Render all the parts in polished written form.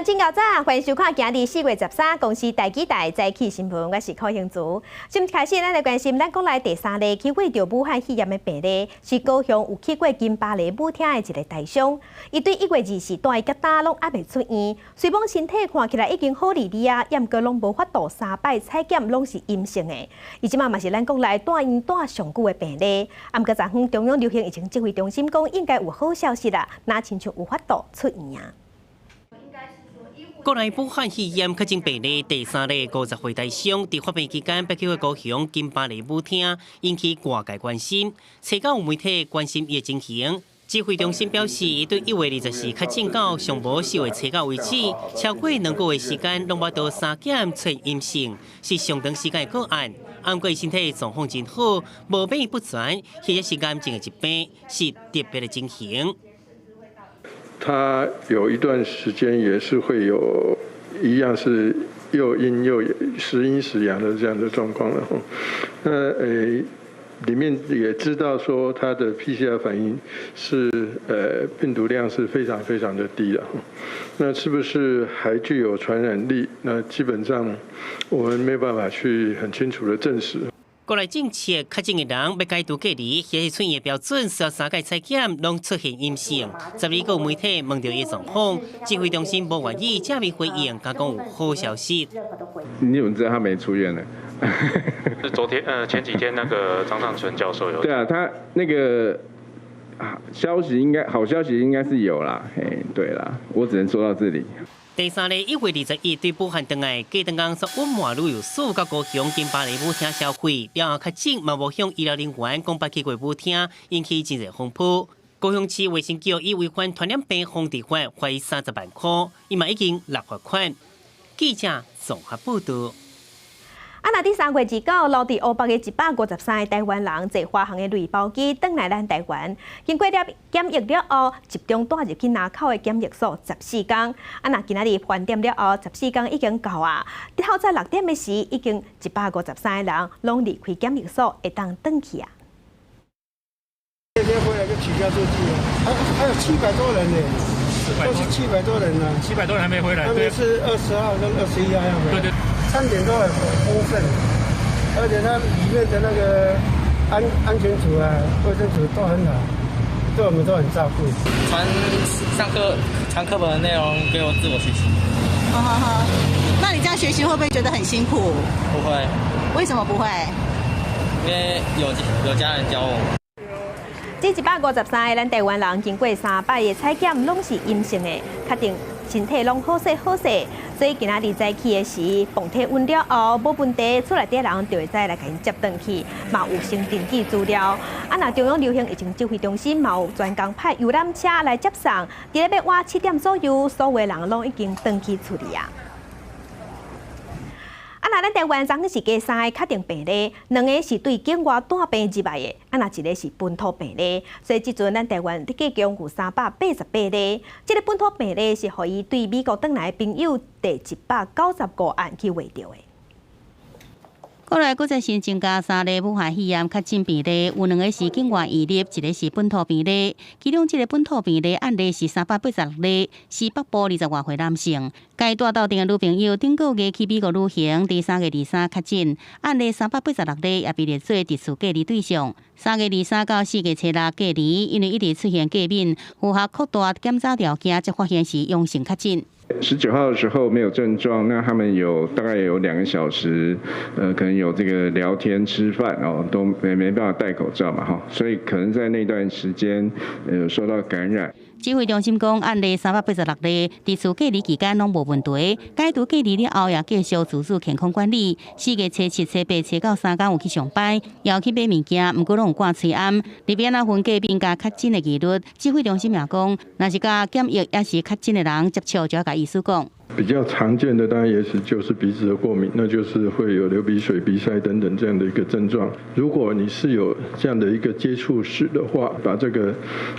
亮真高早，欢迎收看今日4月13公司台记台早起新闻，我是柯兴竹。今开始，咱来关心咱国内第3例起过着武汉肺炎的病例，是高雄有去过金巴黎舞厅的一个台商。伊对1月24大伊甲打拢还未出院，虽讲身体看起来已经好哩哩啊，毋过拢无法度3摆采检拢是阴性的。伊即马嘛是咱国内住院住上久的病例。毋过昨昏中央流行疫情指挥中心讲，应该有好消息啦，那亲像有法度出院啊。 国内武汉肺炎确诊病例第3例50岁台商，在发病期间被去高雄金巴黎舞厅，引起外界关心。初到有媒体关心伊的情形，指挥中心表示，伊对1月24确诊到上无4月初9为止，超过2个月时间拢无到3检出阴性，是上长时间的个案。不过身体状况真好，无变异不全，或者是癌症的疾病，是特别的情形。 他有一段时间也是会有一样是又阴又时阴时阳的这样的状况了。那里面也知道说他的 PCR 反应是病毒量是非常非常的低的。那是不是还具有传染力？那基本上我们没办法去很清楚的证实。 国内政策确诊的人要解除隔离，或是出院的标准需要3届采检，拢出现阴性。12个媒体问到伊状况，指挥中心无愿意正面回应，甲讲有好消息。你怎么知道他没出院呢？是昨天前几天那个张尚存教授有。对啊，他那个消息好消息应该是有啦。嘿，对啦，我只能说到这里。 第3例1月21对武汉登来，过登港说温华旅游署到高雄金巴黎舞厅消费，了后确诊嘛无向医疗人员讲捌去过舞厅，引起真侪风波。高雄市卫生局以违反传染病防治法，罚伊30万块，伊嘛已经落罚款。记者综合报道。 那伫3月29，落伫乌北的153个台湾人坐华航的旅包机返来咱台湾，经过了检疫了后，集中带入去南口的检疫所14天。那今仔日饭店了后，14天已经到啊。透早6点的时，已经153个人拢离开检疫所，会当返去啊。那天回来就取消登记了，还有700多人呢，都是700多人呢，700多人还没回来。他们是20号跟21号要回来。对对。 餐点都很丰盛，而且它里面的那个安全组啊、卫生组都很好，对我们都很照顾。上课本的内容给我自我学习。那你这样学习会不会觉得很辛苦？不会。为什么不会？因为有家人教我。这153个咱台湾人经过3摆的采检，拢是阴性的，确定身体拢好势好势。 所以今仔日早起的时，放体温了后无问题，厝内底人就会再来给因接转去，嘛有先登记资料。那中央流行疫情指挥中心嘛有专工派游览车来接送，伫咧要晚7点左右，所有人拢已经登记处理啊。那咱台湾昨是加3个确定病例，2个是对境外带病入来的，那1个是本土病例。所以即阵咱台湾计共有388例。这个本土病例是互伊对美国返来的朋友第195案去画着的。 国内再新增加3例武汉肺炎确诊病例，有2个是境外移入，1个是本土病例。其中，这个本土病例案例是386例，是北部20外岁男性。该带到店的女朋友顶个月去美国旅行，第3月23确诊，案例386例也被列做特殊隔离对象。3月23到4月初6隔离，因为一直出现过敏，符合扩大检查条件，才发现是阳性确诊。 19号的时候没有症状，那他们大概有2个小时，可能有这个聊天、吃饭哦，都没办法戴口罩嘛哈，所以可能在那段时间受到感染。 指挥中心讲，案例386例，特殊隔离期间拢无问题，解除隔离了后也继续自主健康管理。4月初7、初8、初9 3天有去上班，也有去买物件，不过拢有挂吹暗。里边分过敏加确诊的几率，指挥中心也讲，若是甲检疫也是确诊的人接触，就要甲医师讲。比较常见的当然也就是鼻子的过敏，那就是会有流鼻水、鼻塞等等这样的一个症状。如果你是有这样的一个接触史的话，把这个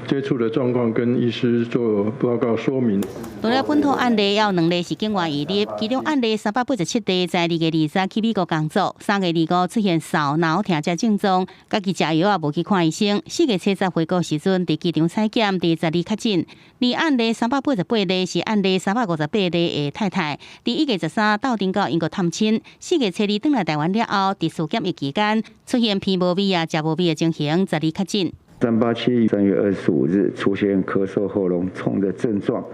接触的状况跟医师做报告说明。除了本土案例，有2例是境外移入，其中案例387例在2月23去美国工作，3月25出现扫脑疼这症状，家己食药也无去看医生。4月70回国时阵，伫机场采检，第12确诊。2案例388例是案例358例的太太，伫1月13到顶到英国探亲，4月7日返来台湾了后，伫4检疫期间出现鼻无味食无味的情形，12确诊。387 3月25日出现咳嗽、喉咙痛的症状。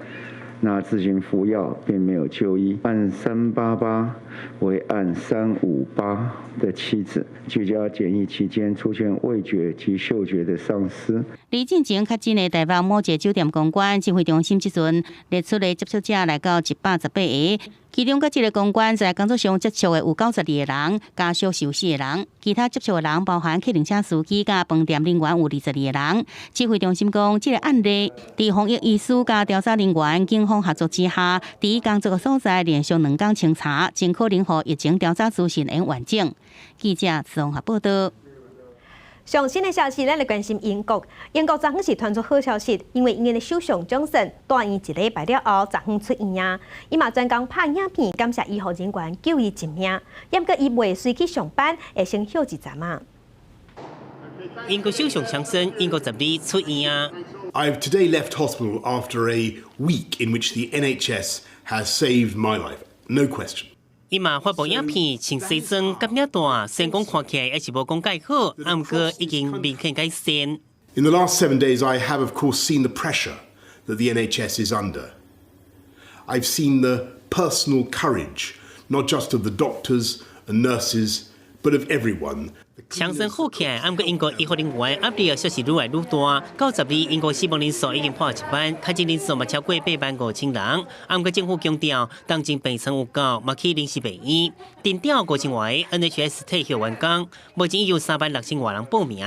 那自行服药，并没有就医。按388为按358的妻子，居家检疫期间出现味觉及嗅觉的丧失。离进前确诊的台北某一个酒店公关指挥中心即阵列出的接触者来到118个，其中甲这个公关在工作上接触的有92个人，加上休息的人，其他接触的人包含客人车司机甲饭店人员有22个人。指挥中心讲，这个案例伫防疫医师甲调查人员警方合作之下，伫工作的所在连续2天清查，尽可能予疫情调查资讯能完整。记者综合报道。上新的消息，咱来关心英国。英国昨昏是传出好消息，因为因的首相Johnson住院1礼拜了后，昨昏出院啊。伊嘛专工拍影片感谢医护人员救伊一命，不过伊未随去上班，会先休一阵啊。英国首相强森，英国12出院啊。I've today left hospital after a week in which the NHS has saved my life, no question. 伊嘛发布影片，穿西装、夹领带，成功看起来还是无讲介好，不过已经明显改善。In the last 7 days, I have of course seen the pressure that the NHS is under. I've seen the personal courage, not just of the doctors and nurses, but of everyone. 强森好起来，不过英国医护人员压力确实愈来愈大。到12，英国死亡人数已经破1万，确诊人数嘛超过85000人。不过政府强调，当前病床有够，嘛去临时病院。定调5000外的 NHS 退休员工，目前已有36000外人报名。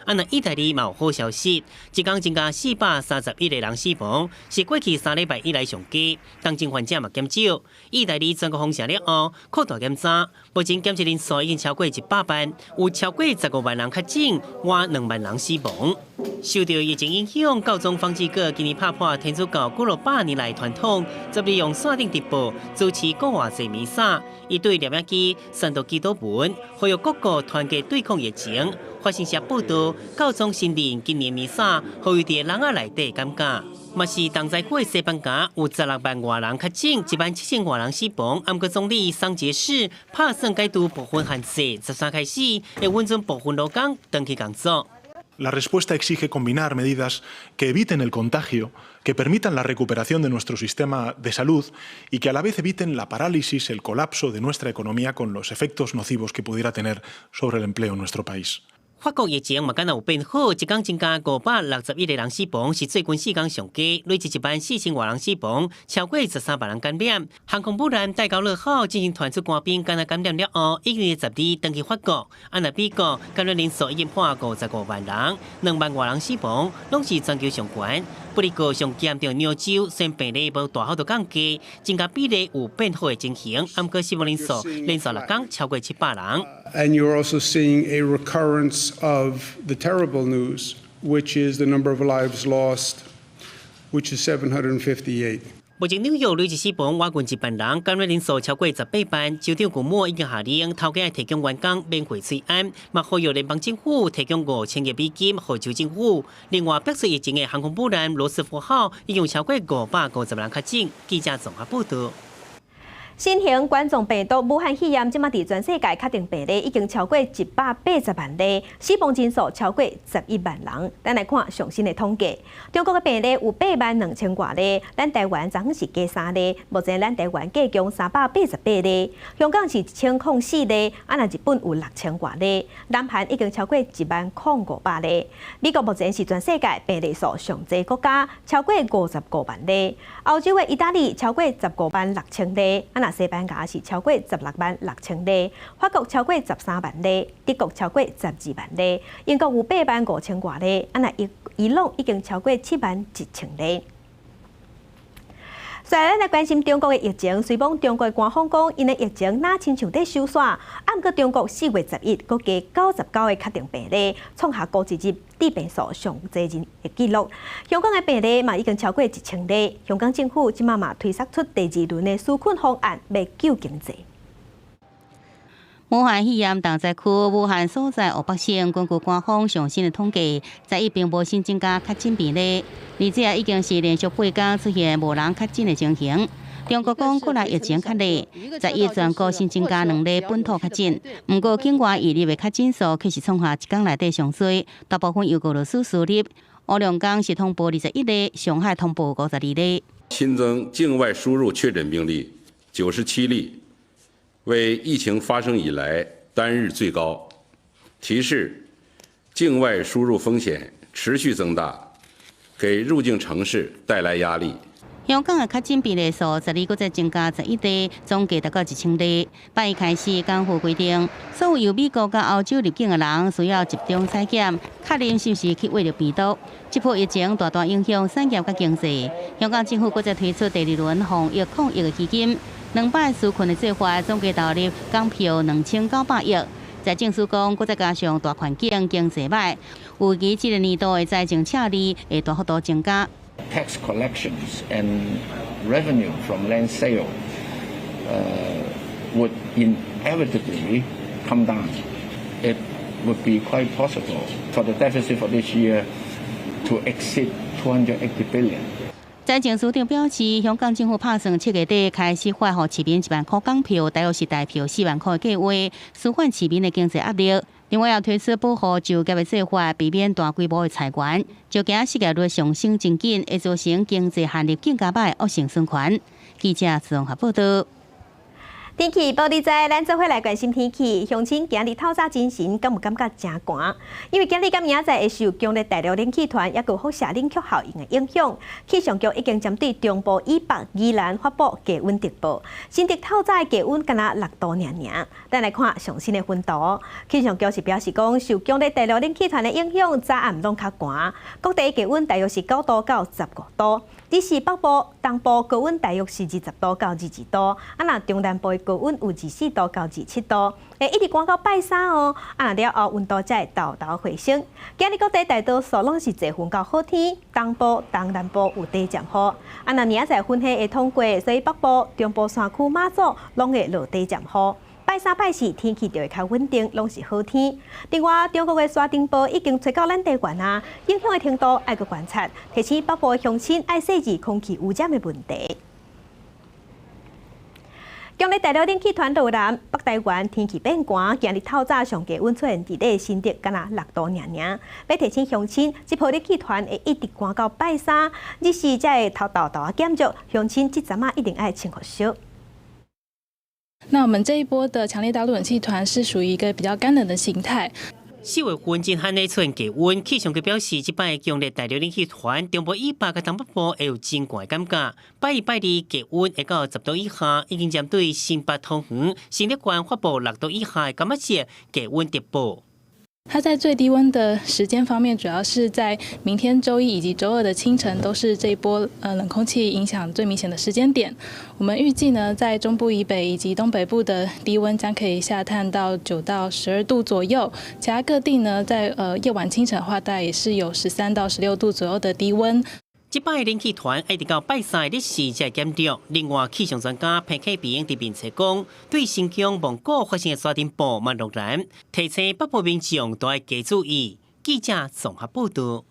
那意大利嘛有好消息，一天增加431个人死亡，是过去3礼拜以来上低。当前患者嘛减少。意大利全国封城了后，扩大检查，目前检测人数已经超过100万，有超过15万人确诊，约2万人死亡。受到疫情影响，教宗方济各今年拍破天主教过了8年来传统，则利用线顶直播主持国外祭弥撒，以对念影机、宣读祈祷文，呼吁各国团结对抗疫情。法新社报道，教宗新任今年弥撒，呼吁伫人仔内底感觉。嘛是同在过西班牙有16万外人确诊，17000外人死亡。不过总理桑杰士拍算解除部分限制，13开始会允准部分劳工回去工作。La respuesta exige combinar medidas que eviten el contagio, que permitan la recuperación de nuestro sistema de salud y que a la vez eviten la parálisis, el colapso de nuestra economía con los efectos nocivos que pudiera tener sobre el empleo en nuestro país. 法国疫情嘛，敢若有变好，一天增加561个人死亡，是最近4天上低，累计14000外人死亡，超过13万人感染。航空母舰戴高乐号进行传出官兵感染了后，已经12登去法国。那美国感染人数已经破55万人，2万外人死亡，拢是全球上悬。不过上严重纽州虽然病例无大幅度降低，增加比例有变好的情形，不过死亡人数连续6天超过700人。And you're also seeing a recurrence of the terrible news, which is the number of lives lost, which is 758. 目前纽约累计死亡约近1万人，感染人数超过18万。州长古莫已经下令，头家提供员工免费催安，嘛呼吁联邦政府提供5000个美金给州政府。另外，爆出疫情的航空母舰罗斯福号已经有超过550人确诊。记者综合报道。新型冠状病毒武汉肺炎，即马伫全世界确定病例已经超过180万例，死亡人数超过11万人。咱来看上新的统计，中国的病例有82000多例，咱台湾昨昏是加3例，目前咱台湾计共388例，香港是1004例，那日本有6000多例，南韩已经超过10500例。美国目前是全世界病例数上济国家，超过55万例。欧洲的意大利超过156000例，西班牙是超过166000例，法国超过13万例，德国超过12万例，英国有85000多例，伊朗已经超过71000例。再来，咱来关心中国的疫情。虽讲中国的官方讲，因的疫情哪亲像在收煞，不过中国4月11日，佮加99个确定病例，创下过一日致病数上侪人的纪录。香港的病例嘛已经超过1000例。香港政府即嘛推出第2轮的纾困方案，要救经济。武汉肺炎重灾区武汉所在湖北省，根据官方上新的统计，11并无新增加确诊病例，而且已经是连续8天出现无人确诊的情形。中国讲国内疫情较厉，11全国新增加2例本土确诊，不过境外移入的确诊数却是创下1天内底上水，大部分又过了输入。乌龙港是通报21例，上海通报52例。新增境外输入确诊病例97例。为疫情发生以来单日最高，提示境外输入风险持续增大，给入境城市带来压力。香港的确诊病例数12个再增加11例，总计达到1000例。8月开始，港府规定，所有由美国和欧洲入境的人需要集中采检，确认是不是去为了病毒。这波疫情大大影响产业和经济。香港政府搁再推出第2轮防疫抗疫的基金。2摆纾困的做法，总计投入港票2900亿。财政司讲，搁再加上大环境经济歹，预计这个年度的财政赤字会大幅度增加。Tax collections and revenue from land sale would inevitably come down. It would be quite possible for the deficit for this year to exceed 280 billion. 财政司长表示，香港政府打算7月底开始发放市民1万块港票，大约是代票4万块的计划，舒缓市民的经济压力。另外，要推出保护就业的做法，避免大规模的裁员。就惊失业率上升真紧，会造成经济限力更加歹恶性循环。记者自综合报道。天气报你知，咱做伙来关心天气。乡亲今日透早精神，敢有感觉真寒？因为今日甲明仔载会受强烈大陆冷气团也有辐射冷却效应的影响，气象局已经针对中部以北、宜兰发布低温特报。新竹透早的低温敢若6度尔。咱来看上新的温度。气象局是表示讲，受强烈大陆冷气团的影响，早暗拢较寒，各地低温大约是9度到15度。只是北部、东部高温大约是20度到22度，若中南部的高温有24度到27度，会一直寒到拜三哦。了后温度才会豆豆回升。今日各地大多数拢是侪云到好天，东部、东南部有地渐雨。明仔载云系会通过，所以北部、中部山区、马祖拢会落地渐雨。拜三、拜四天气就会较稳定，拢是好天。另外，中国的沙尘暴已经吹到咱地缘啊，影响的程度爱去观察，提醒北部乡亲爱细致空气污染的问题。强烈大陆冷气团入南，北台湾天气变寒，今日透早上低温出现伫咧新竹，敢若6度尔。要提醒乡亲，这波冷气团会一直寒到拜三，日时才会偷豆减弱，乡亲这阵一定爱穿好少。那我们这一波的强烈大陆冷气团是属于一个比较干冷的形态。4月份真罕的出现低温，气象局表示，这摆强烈大陆冷气团中部以北甲东北部会有真寒的感觉。拜一、拜二低温会到10度以下，已经针对新北、桃园、新竹县发布6度以下的感觉节低温特报。它在最低温的时间方面，主要是在明天周一以及周二的清晨，都是这一波冷空气影响最明显的时间点。我们预计呢，在中部以北以及东北部的低温将可以下探到9到12度左右，其他各地呢，在夜晚清晨的话，大概也是有13到16度左右的低温。这摆冷气团一直到拜三的日时才减弱。另外，气象专家彭启平伫面测讲，对新疆蒙古发生的沙尘暴蛮落然，提醒北部民众都要加注意。记者综合报道。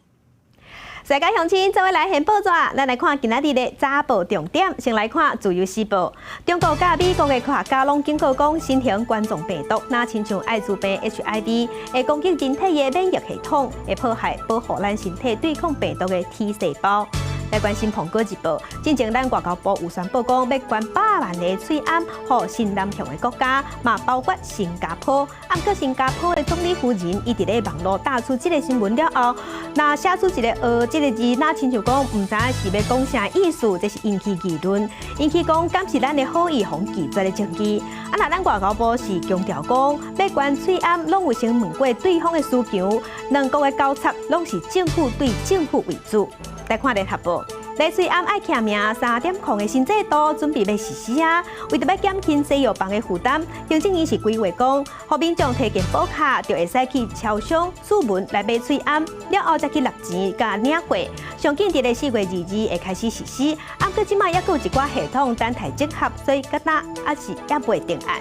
世界乡亲做伙来现报纸，咱来看今仔日的早报重点。先来看自由时报，中国甲美国的科学家拢警告讲，新型冠状病毒若亲像艾滋病 HIV， 会攻击人体的免疫系统，会破坏保护咱身体对抗病毒的 T 细胞。来关心《苹果日报》，之前咱外交部有宣布讲要捐100万的喙罨予新南向的国家，嘛包括新加坡。不过新加坡的总理夫人伊伫咧网络打出这个新闻了后，那写出一个这个字，那亲像讲唔知影是要讲啥意思，这是引起议论，引起讲敢是咱的好意互拒绝的证据。那咱外交部是强调讲，要捐喙罨拢有先问过对方的需求，两国的交叉拢是政府对政府为主。来看联合报，在水暗爱徛命3点空的新制度准备要实施啊。为着要减轻西药房的负担，行政院是规划讲，互民众提件保卡，就会使去超商注文来买水暗，了后再去纳钱甲领货。上紧伫个4月22会开始实施，啊，过即卖还有一寡系统等待整合，所以敢若还是也未定案。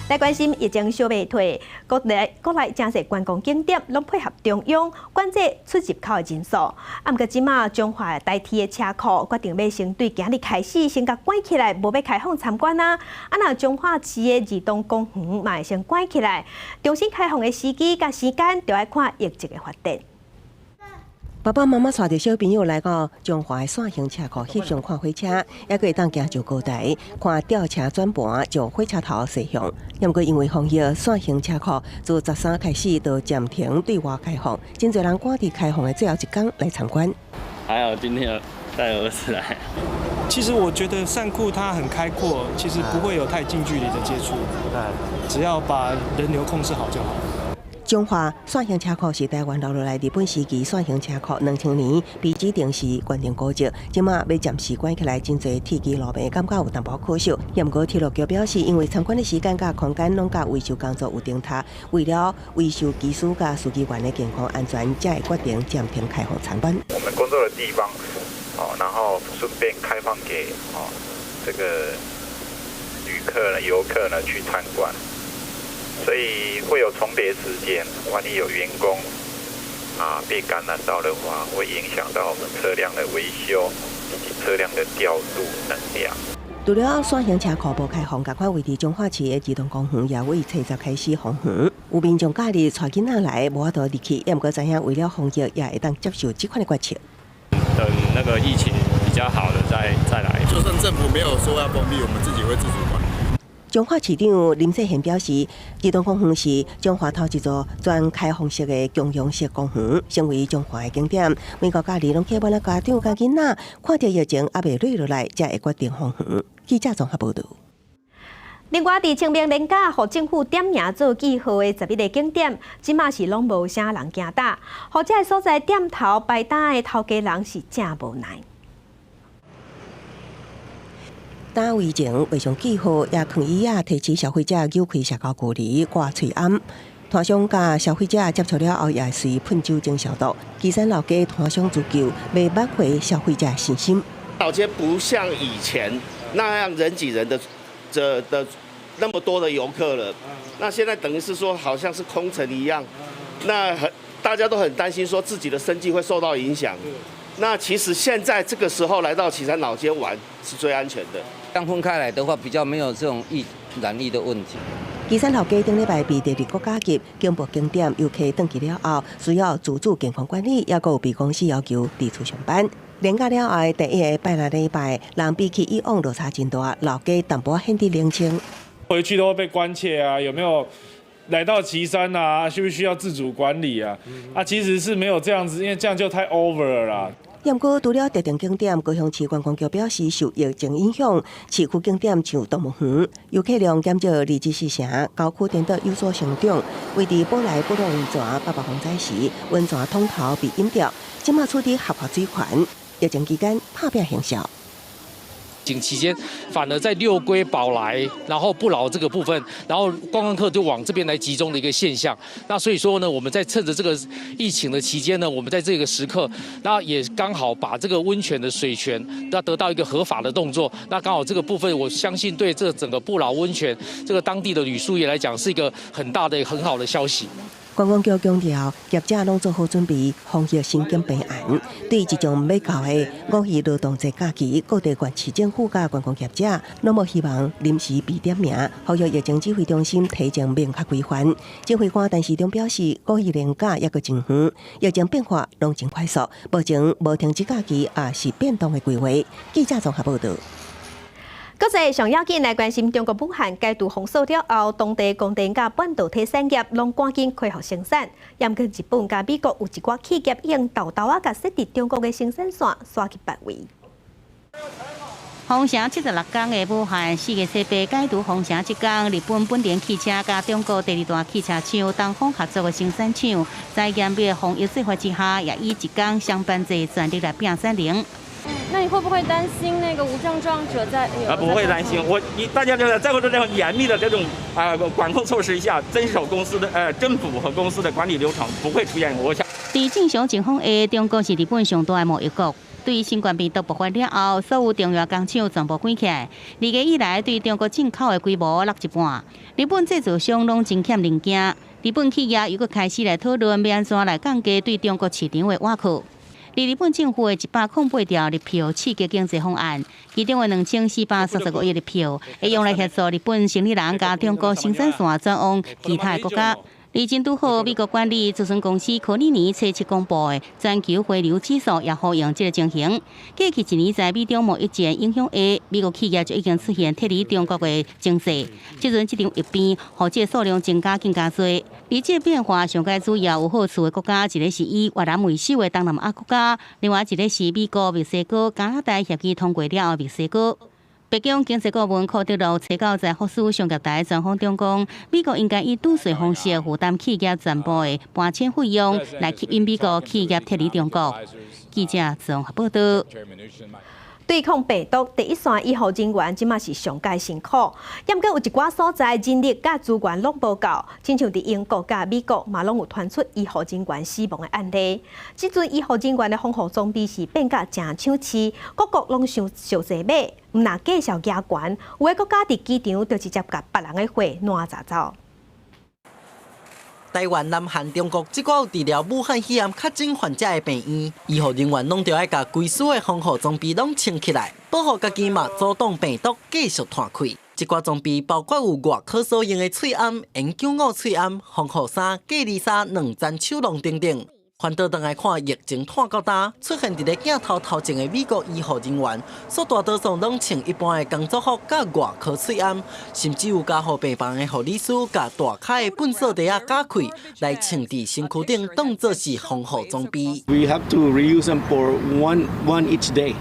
来关心疫情小未退，国内真侪观光景点拢配合中央管制出入口的人数。啊，毋过即马中华代替的车库决定要先对今日开始先甲关起来，无要开放参观啊。啊，若中华市的儿童公园嘛会先关起来，重新开放的时机甲时间就要看疫情的发展。爸爸妈妈带着小朋友来到中华的线型车库翕相看火车，也可以当行上高台看吊车转盘就火车头驶向。不过因为防疫，线型车库自13开始就暂停对外开放，真侪人赶伫开放的最后一天来参观。还好今天有带儿子来。其实我觉得善库它很开阔，其实不会有太近距离的接触，只要把人流控制好就好。中华线型车库是台湾留落来日本时期线型车库，2000年被指定是关键古迹，即马要暂时关起来，真侪铁机路面感觉有淡薄可惜。不过铁路局表示，因为参观的时间甲空间拢甲维修工作有顶塔，为了维修技师甲司机员的健康安全，才会决定暂停开放参观。我们工作的地方，然后顺便开放给这个旅客呢、游客呢去参观。所以会有重叠时间，万一有员工被感染到的话，会影响到我们车辆的维修以及车辆的调度能量。除了线型车库无开放，甲款位伫中华市的儿童公园也为7月开始封园。有民众假日带囡仔来，无法度入去，也毋过知影为了防疫，也会当接受这款的决策。等那个疫情比较好的再来。就算政府没有说要封闭，我们自己会自主管理。中华市长林世贤表示，儿童公园是中华头一座全开放式的共用式公园，成为中华的景点。每个假日拢期望家长甲囡仔看到疫情还未落落来，才会决定封园。记者综合报道。另外，伫清明连假，互政府点名做记号的11个景点，即马是拢无啥人行搭，或者所在点头摆单的头家人是真无奈。打围前围上记号，也抗议提醒消费者扭开社交距离、挂嘴暗。摊商甲消费者接触了后，也随喷酒精消毒。基山老街摊商自救，要挽回消费者的信心。老街不像以前那样人挤人的那么多的游客了，那现在等于是说好像是空城一样，那大家都很担心说自己的生计会受到影响。那其实现在这个时候来到旗山老街玩是最安全的。这样分开来的话，比较没有这种染疫的问题。基山老街顶礼拜被第2国家级经贸景点游客登记了后，需要自主健康管理，也有被公司要求伫厝上班。连假了后第1个拜六礼拜，人比起以往落差真大，老街淡薄显得冷清。回去都会被关切啊，有没有来到旗山啊？需不需要自主管理啊？其实是没有这样子，因为这样就太 over 了啦。不过，除了特定景点，高雄市观光局表示，受疫情影响，市区景点像动物园，游客量减少24成，高区电导有所上涨。为伫保来不动温泉800防灾时，温泉通头被淹掉，即马处理合法水权。疫情期间拍拼行销。疫情期间，反而在六龟、宝来，然后不老这个部分，然后观光客就往这边来集中的一个现象。那所以说呢，我们在趁着这个疫情的期间呢，我们在这个时刻，那也刚好把这个温泉的水权，那得到一个合法的动作。那刚好这个部分，我相信对这整个不老温泉这个当地的旅宿业来讲，是一个很大的、很好的消息。观光局强调，业者拢做好准备，防疫先检备案。对即将要到的5一劳动节假期，各地县市政府甲观光业者，拢无希望临时被点名，呼吁疫情指挥中心提前明确规范。指挥官陈时中表示，5一连假也阁真远，疫情变化拢真快速，目前无停止假期也是变动的规划。记者综合报道。国际上要紧来关心中国武汉解除封锁了后，当地供电甲半导体产业拢赶紧恢复生产。也跟日本甲美国有一寡企业已经豆豆甲设置中国的生产线刷去别位。封城76天的武汉4月7日解除封城这天，日本本田汽车甲中国第二大汽车厂东风合作的生产厂，在严密的防疫做法之下，也以一天上班制全力来拼3零。那你会不会担心那个无症状者在？不会担心，大家在这种严密的这种管控措施下，遵守公司的政府和公司的管理流程，不会出现我想。在正常情况下，中国是日本上大的贸易国。对新冠病毒爆发了后，所有重要工厂全部关起来。2月以来，对中国进口的规模落一半。日本制造商拢真欠零件，日本企业又搁开始来讨论要安怎来降低对中国市场的挖苦。日本政府的108条日票刺激经济方案，其中的2435亿日票会用来协助日本生理人甲中国生产线转往其他国家。而真拄好，美国管理咨询公司科尼尼初7公布的全球回流指数也呼应这个情形。过去1年在美中贸易战影响下，美国企业就已经出现脱离中国的情势。即阵这场疫变，互这数量增加更加多。而这变化上界主要有好处的国家，一个是以越南为首的东南亚国家，另外一个是美国、墨西哥、加拿大协议通过了后墨西哥。北京经济顾问库德罗初九在福斯商业台专访中讲，美国应该以渡税方式负担企业全部的搬迁费用，来吸引美国企业脱离中国。记者综合报道。对抗病毒第一线医护人员即马是上界辛苦，因过有一寡所在人力甲资源拢无够，亲像伫英国甲美国嘛拢有传出医护人员死亡的案例。即阵医护人员的防护装备是变甲真抢市，各国拢想济买，毋若计数加悬，有的国家伫机场就直接甲别人的货烂砸走。台湾、南韩、中国即个有治疗武汉肺炎确诊患者的病院，医护人员拢着爱甲规所的防护装备拢穿起来，保护家己嘛，阻挡病毒继续传开。即挂装备包括有外科所用的喙罨、N95喙罨、防护衫、隔离衫、2层手笼等等。翻倒转来看疫情拖到大，出现伫咧镜头头前的美国医护人员，所大多数拢穿一般的工作服甲外科喙罨，甚至有加护病房的护理师甲大开的粪扫地仔加开，来穿伫身躯顶，当作是防护装备。We have to reuse them for one each day,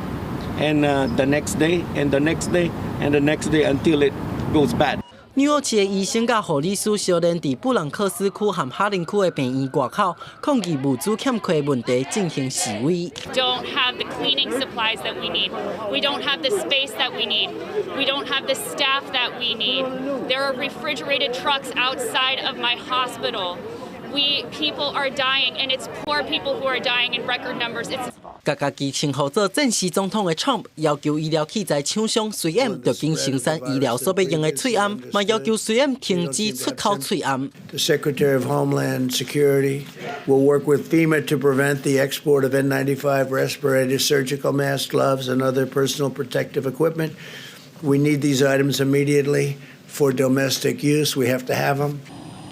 and the next day, and the next day, and the next day until it goes bad. 纽约市的医生甲护理师小连伫布朗克斯区和哈林区的病院外口抗议物资欠缺问题进行示威。Don't have the cleaning supplies that we need. We don't have the space that we need. We don't have the staff that we need. There are refrigerated trucks outside of my hospital. People are dying, and it's poor people who are dying in record numbers. It's 家己称号做战时总统的 Trump 要求医疗器材厂商随便就经生产医疗所要用的喙罨，嘛要求随便停止出口喙罨。The Secretary of Homeland Security will work with FEMA to prevent the export of N95 respirators, surgical masks, gloves, and other personal protective equipment. We need these items immediately for domestic use. We have to have them.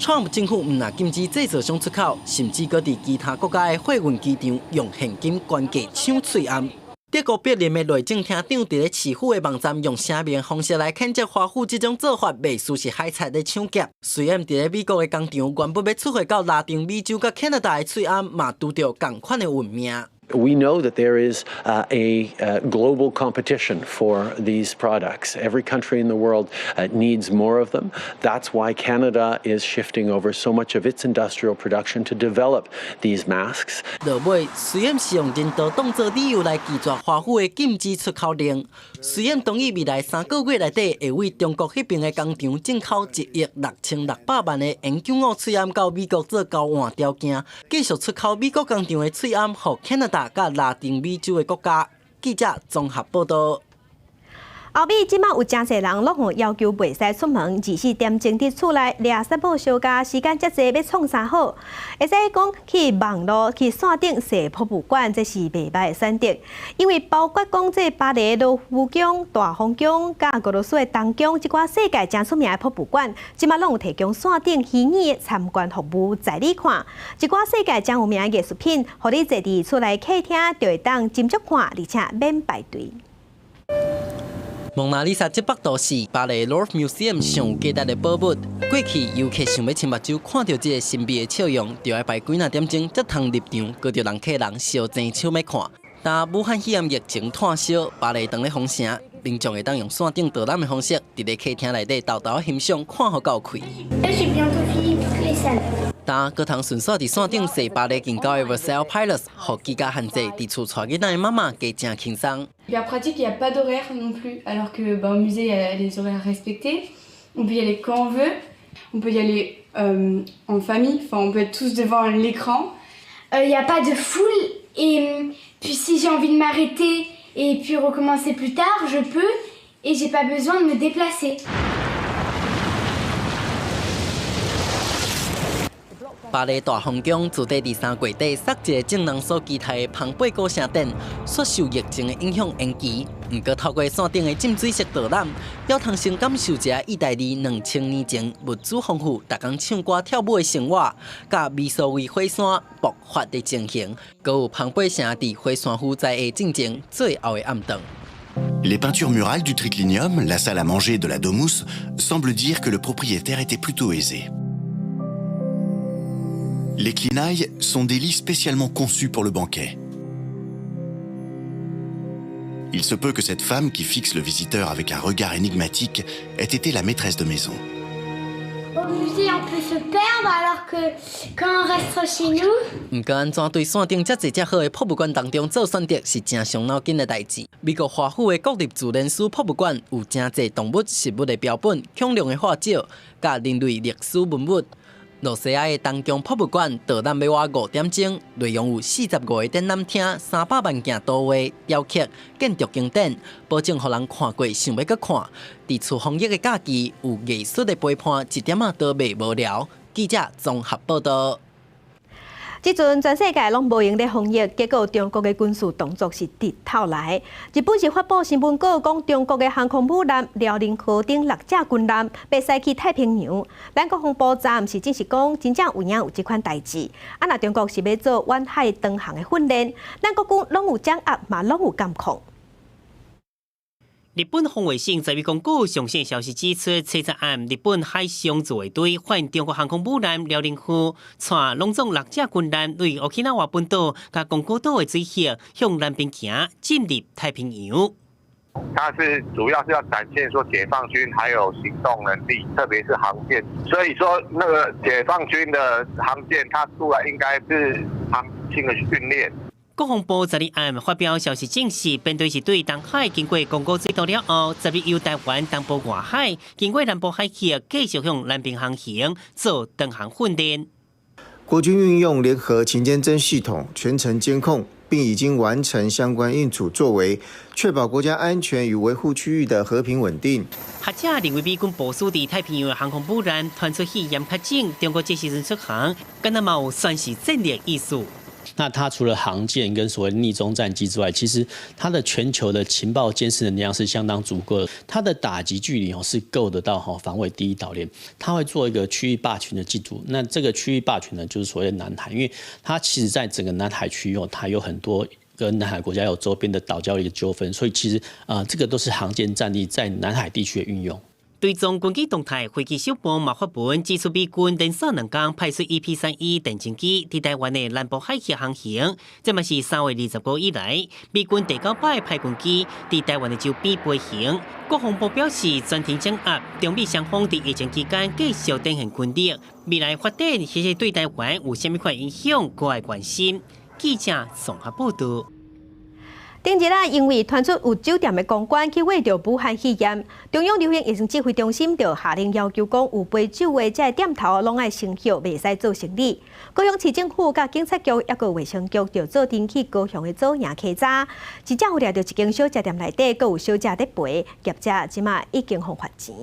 Trump 政府唔若禁止制造商出口，甚至搁伫其他国家的货运机场用现金关价抢喙罨。德国柏林的内政厅长伫咧市府的网站用声明方式来谴责华府这种做法，未输是海贼的抢劫。虽然伫咧美国的工厂原本要出货到拉丁美洲甲加拿大的喙罨，嘛拄着同款的运命。We know that there is a global competition for these products. Every country in the world needs more of them. That's why Canada is shifting over so much of its industrial production to develop these masks. 落尾，虽然是用人道当作理由来拒绝华府的禁止出口令，虽然同意未来3个月内底会为中国迄边的工厂进口1亿6600万的 N95喙罨到美国做交换条件，继续出口美国工厂的喙罨予加拿大。甲拉丁美洲的国家，记者综合报道。欧美即马有真侪人拢互要求袂使出门，24点钟伫厝内掠杀捕小家，时间遮济要创啥好？会使讲去网络去线顶踅博物馆，这是袂歹的选择。因为包括讲这巴黎卢浮宫、大皇宫、甲俄罗斯的东宫，即寡世界真出名的博物馆，即马拢有提供线顶虚拟的参观服务，载你看。一寡世界真有名的艺术品，互你坐伫厝内客厅就会当斟酌看，而且免排队。蒙娜丽莎这幅图是巴黎 Louvre Museum 上价值的宝物。过去游客想要亲目睭看到这个神秘的笑容，就要排几若点钟才通入场，搁着人客人烧争抢要看。但武汉肺炎疫情炭烧，巴黎当咧封城，民众会当用线顶导览的方式，伫咧客厅内底豆豆欣赏，看好到开。但各通顺续伫线顶坐芭蕾健高的 Versailles Palace， 互居家限制伫厝带囡仔的妈妈加正轻松。Hyper pratique, il n'y a pas d'horaire non plus, alors que au musée, il y a les horaires respectés. On peut y aller quand on veut, on peut y aller en famille, enfin on peut être tous devant l'écran. Il n'y a pas de foule, et puis si j'ai envie de m'arrêter et puis recommencer plus tard, je peux, et j'ai pas besoin de me déplacer. 芭蕾大皇宫自第3柜底设一个智能手机台的庞贝高声顶，说受疫情的影响延期。不过透过线顶的浸水式导览，要通先感受一下意大利2000年前物资丰富、逐工唱歌跳舞的生活，甲米苏维火山爆发的情形，还有庞贝城伫火山负载的进程最后的暗顿。 Les peintures murales du triclinium, la salle à manger de la Domus, semblent dire que le propriétaire était plutôt aisé. Les clinailles sont des lits spécialement conçus pour le banquet. Il se peut que cette femme qui fixe le visiteur avec un regard énigmatique ait été la maîtresse de maison. Au musée, on peut se perdre alors que quand on reste chez nous. 不过安怎对线顶遮侪只好的博物馆当中做选择是真伤脑筋的代志。美国华府的国立自然史博物馆有真侪动物、食物的标本、恐龙的画照，甲人类历史文物。 罗西亚的东江博物馆导览要花5点钟，内容有45个展览厅、300万件图画、雕刻、建筑经典，保证互人看过想要搁看。伫厝防疫的假期，有艺术的陪伴，一点仔都袂无聊。记者综合报道。 即阵全世界拢无用咧防疫，结果中国的军事动作是直头来。日本是发布新闻稿，讲中国的航空母舰辽宁号顶6架军舰被驶去太平洋。咱国防部暂时只是讲，真正有影有即款代志。啊，若中国是要做远海导航的训练，咱国军拢有掌握，嘛拢有监控。 日本防卫省在公告详细消息指出，7暗日本海上自卫队发现中国航空母舰辽宁号带拢总6架军舰，对沖縄本岛甲宫古岛的水域向南边行，进入太平洋。它是主要是要展现说解放军还有行动能力，特别是航舰。所以说那个解放军的航舰，它出来应该是航行的训练。 国防部昨日暗发表消息证实，编队是对东海经过宫古水道了后，昨日由台湾东部外海经过南部海峡，继续向南边航行，做导航训练。国军运用联合情监侦系统全程监控，并已经完成相关应处作为，确保国家安全与维护区域的和平稳定。学者认为，美军部署在太平洋的航空母舰传出去严苛警，中国这时阵出航，敢若嘛有算是战略意思。 那它除了航舰跟所谓逆中战机之外，其实它的全球的情报监视能量是相当足够的，它的打击距离是够得到防卫第一岛链，它会做一个区域霸权的记住。那这个区域霸权呢，就是所谓的南海，因为它其实在整个南海区域它有很多跟南海国家有周边的岛礁的一个纠纷，所以其实这个都是航舰战力在南海地区的运用。 对中军机动态，飞机首部嘛发文指出，美军连续2天派出 EP-31电侦机伫台湾的南部海峡航行，这嘛是3月20日以来，美军第9摆派军机伫台湾的周边飞行。国防部表示，全天掌握中美双方伫疫情期间继续展现军力，未来发展其实对台湾有甚么款影响，格外关心。记者综合报道。 顶日啊，因为传出有酒店的公关去挖着武汉肺炎，中央流行疫情指挥中心就下令要求讲，有杯酒的这店头拢爱生效，袂使做生意。高雄市政府甲警察局抑个卫生局就做阵去高雄的左营客栈，一只有掠着一间小食店内底，阁有小食在陪，业者即马已经互罚钱。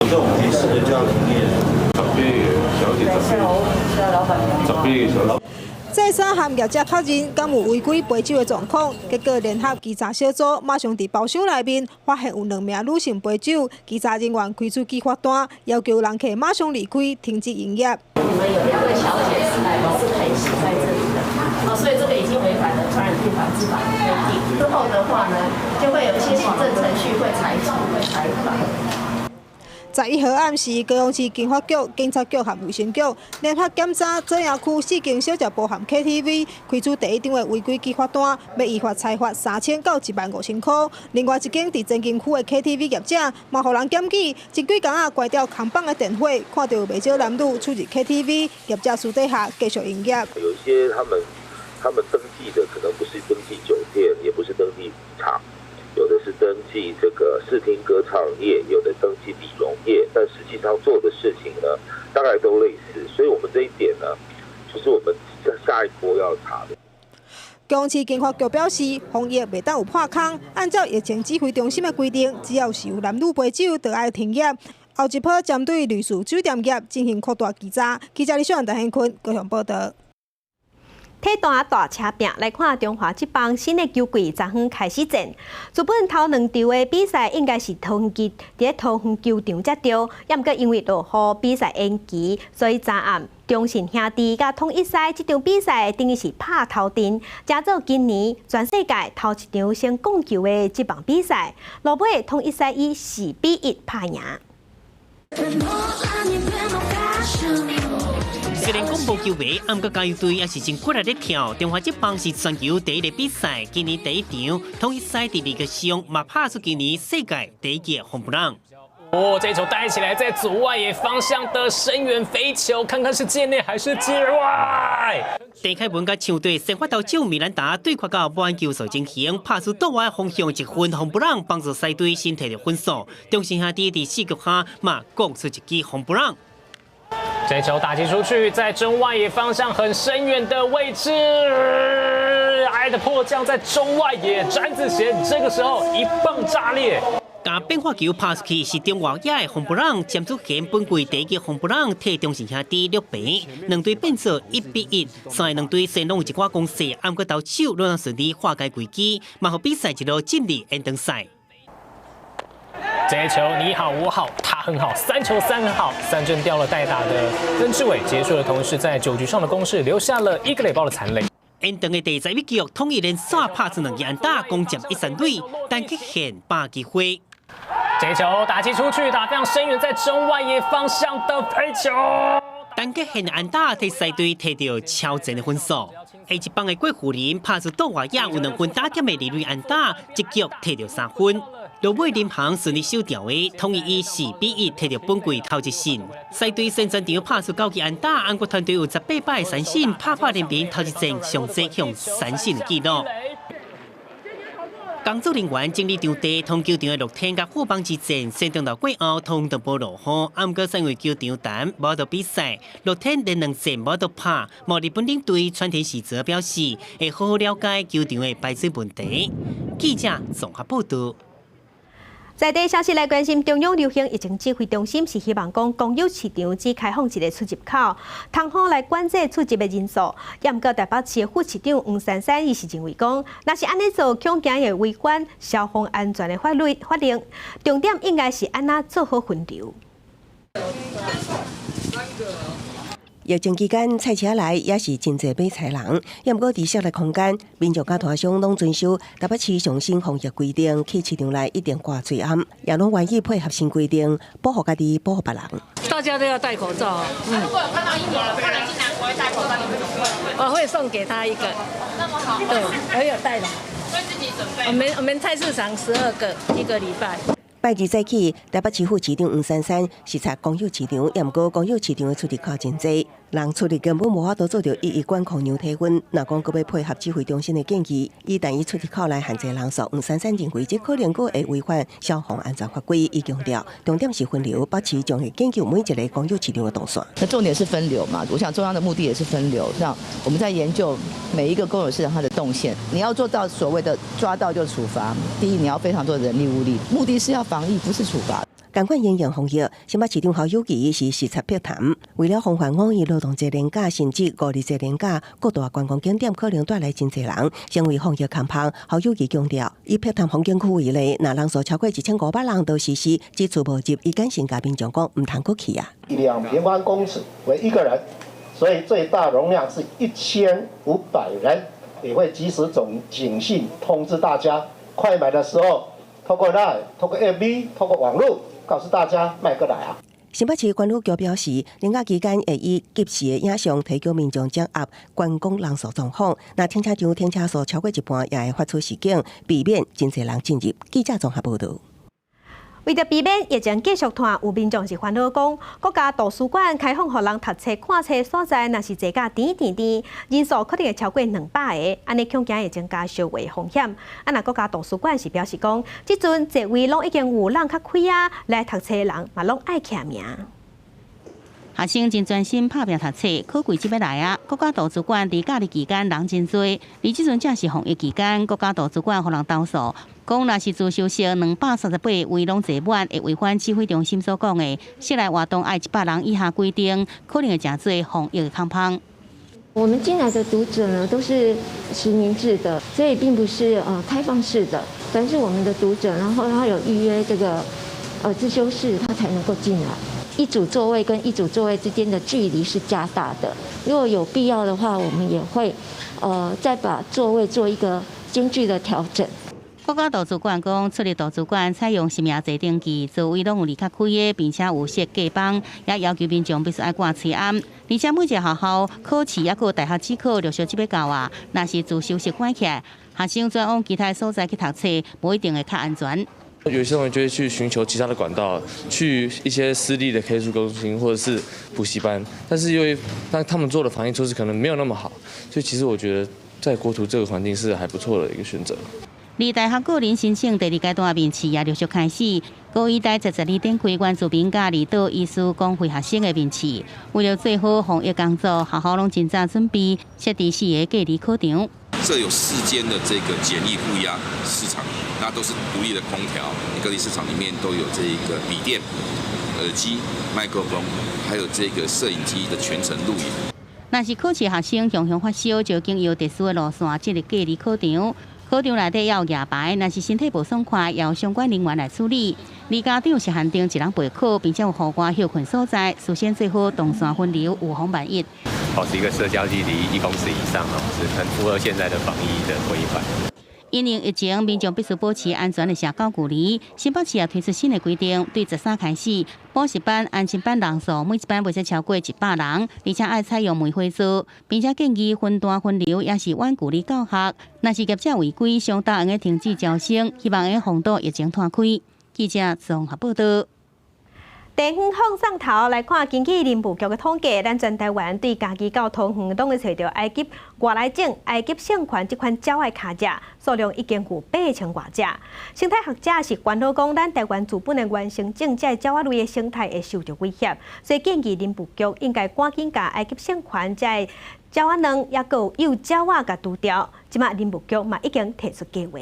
这种没事的就要营业，十几个小姐，十几个小姐。 再三含业者确认，敢有违规陪酒的状况，结果联合稽查小组马上伫包厢内面发现有2名女性陪酒，稽查人员开出拘发单，要求人客马上离开，停止营业。你们有2位小姐是陪席在这里的，所以这个已经违反了传染病防治法的规定。之后的话呢，就会有一些行政程序会裁处、会裁罚。11号暗时，高雄市警法局、警察局和卫生局联合检查左营区4间小食部和 KTV， 开出第一张的违规记罚单，要依法裁罚3000到15000块。另外一间伫前进区的 KTV 业者，嘛互人检举，前几工啊关掉空房的电火，看到有不少男女出入 KTV， 业者私底下继续营业。有一些他们登记的可能不是登记酒店，也不是登记场。有的是登记这个视听歌唱业，有的登记理容业，但实际上做的事情呢，大概都类似。所以我们这一点呢，就是我们下一波要查的。高雄市警法局表示，防疫袂当有破空，按照疫情指挥中心的规定，只要是有男女陪酒，就要停业。后一波针对旅宿酒店业进行扩大稽查。记者李秀兰、陈hen坤高雄报道。体坛大车拼来看中华职棒新的球季昨昏开始战，原本头2场的比赛应该是桃园在桃园球场才对，也毋过因为落雨，比赛延期，所以昨暗中信兄弟甲统一狮这场比赛等于是拍头阵，加做今年全世界头一场先讲球的职棒比赛，落尾统一狮以4-1拍赢。虽然讲无球迷，毋过加油队也是真骨力咧跳。中华职棒是全球第一个比赛，今年第一场统一狮第2个上，嘛拍出今年世界第1个红不让。哦，这球带起来，在左外野方向的深远飞球，看看是界内还是界外。郑凯文甲球队先发投手米兰达对决到半球所进行，拍出倒外方向1分红不让，帮助狮队先摕到分数。中信兄弟第4局下嘛攻出1记红不让。这球打击出去，在中外野方向很深远的位置，爱的迫降在中外野，詹子贤这个时候一棒炸裂。甲变化球拍出去是中外野的红不让，詹子贤本季第1个红不让，替中信兄弟6平，两队变做1-1。三个两队先拢有一寡攻势，按过投手拢能顺利化解危机，嘛互比赛一路进入延长赛。这一球你好我好他很好，3球3很好，3振掉了代打的曾志伟，结束的同时在9局上的攻势留下了1个垒包的残垒。延长的第11局，统一连续拍出2个安打，攻占1-3垒，但却现把机会。这一球打击出去，打非常深远，在中外野方向的飞球。但却现安打替狮队摕到超前的分数。A 一棒的郭富林拍出倒外野有2分打点的2垒安打，一局摕到3分。落尾林航顺利收掉的，统一以4-1摕到本季头1胜。狮队先全场拍出9记安打，安国团队有18摆三胜，拍破连平头1战上最向3胜的纪录。工作人员整理场地，通球场的6天甲富邦之战，先等到季后通都无落雨，暗过因为球场淡，无得比赛，6天连2战无得拍。莫日本领队川田喜则表示，会好好了解球场的排水问题。记者综合报道。在地消息来关心，中央流行疫情指挥中心是希望讲公有市场只开放一个出入口，通好来管制出入的人数。也毋过台北市的副市长黄珊珊伊是认为讲，若是安尼做，恐惊会违反消防安全的法令。重点应该是安怎做好分流。疫情期间，菜车内也是真侪买菜人，也毋过伫室内空间，民众甲摊商拢遵守台北市上新防疫规定，去市场内一定挂嘴安，也拢愿意配合新规定，保护家己，保护别人。大家都要戴口罩。如果有看到1年有客人进来不会戴口罩，你会怎么办？我会送给他1个。那么好。对，我有带的。会自己准备。我们菜市场12个，1个礼拜。拜二早起，台北市副市长黄珊珊视察公有市场，也毋过公有市场的出入口真侪，人出入根本无法度做到一一管控量体温。若讲阁要配合指挥中心的建议，但伊出入口内限制人数，黄珊珊认为这可能阁会违反消防安全法规。伊强调，重点是分流，保持将会研究每一个公有市场的动线。那重点是分流嘛？我想中央的目的也是分流，让我们在研究每一个公有市场它的动线。你要做到所谓的抓到就处罚，第一你要非常多的人力物力，目的是要防疫，不是处罚。感官营养防疫，新北市长侯友宜是视察碧潭，为了防范5一劳动节连假，甚至5日节连假，各大观光景点可能带来真侪人，成为防疫空棚。侯友宜强调，以碧潭风景区为例，若人数超过1500人，都实施只出无入。伊坚信甲民众讲，唔通过去啊。2平方公尺为1个人，所以最大容量是1500人，也会及时警讯通知大家，快买的时候透过 LINE、透过 FB、透过网络，告诉大家卖过来啊。新北市关护局表示，连假期间会以及时的影像提供民众掌握观光人数状况。那停车场停车数超过一半，也会发出示警，避免真侪人进入。记者综合报道。为着避免疫情继续拖，有民众是烦恼讲，国家图书馆开放予人读册、看册所在，若是坐甲甜，人数可能会超过200个，安尼恐惊会增加烧坏风险。那国家图书馆是表示讲，即阵座位拢已经有人较开啊，来读册的人嘛拢爱徛名。学生真专心拍拼读册，可贵即要来啊！国家图书馆伫假日期间人真多，而即阵正是防疫期间，国家图书馆互人投诉，讲若是自修室238位拢坐满，会违反指挥中心所讲的室内活动爱100人以下规定，可能会真多防疫的抗胖。我们进来的读者呢，都是实名制的，所以并不是开放式的。凡是我们的读者，然后他有预约这个自修室，他才能够进来。一组座位跟一组座位之间的距离是加大的。如果有必要的话，我们也会再把座位做一个间距的调整。国家图书馆讲，出入图书馆采用实名制登记，座位拢有离较开的，并且有设隔板，也要求民众必须爱挂册安。而且每一个学校考试也有大学指考陆续即要到啊，若是自修室关起来，学生转往其他所在去读册，无一定会较安全。有些人就会去寻求其他的管道，去一些私立的 K 书中心或者是补习班，但是因为他们做的防疫措施可能没有那么好，所以其实我觉得在国图这个环境是还不错的一个选择。离大学个人申请第2阶段的面试也陆续开始，高一在72点开关注评价离岛医师公会学生的面试，为了做好防疫工作，学校拢尽早准备设置4个隔离考场。设有4间的这个简易负压市场，那都是独立的空调，隔离市场里面都有这个笔电、耳机、麦克风，还有这个摄影机的全程录影。若是考试学生常常发烧，就经由特殊的路线进入隔离考场。考场内底要有夜牌，若是身体不爽快，也有相关人员来处理。而家长是限定1人备考，并且有户外休困所在，事先做好动线分流，无风万一。保持一个社交距离1公尺以上是很符合现在的防疫的规范。因应疫情，民众必须保持安全的社交距离。新北市也推出新的规定，对13开始，补习班、安亲班人数每一班不得超过100人，而且爱采用梅花座，并且建议分段分流，也是远距离教学。若是业者违规，相当应该停止招生，希望能防堵疫情拓开。记者综合报道。地方放上头来看，根据林务局的统计，咱全台湾对家己到桃园拢会找到埃及外来种、埃及圣款这款鸟的脚只，数量已经有8000多只。生态学者是关注讲，咱台湾自本的原生种这鸟类的生态会受到威胁，所以建议林务局应该赶紧把埃及圣款这鸟仔卵也有幼鸟仔甲除掉。即马林务局嘛已经提出计划。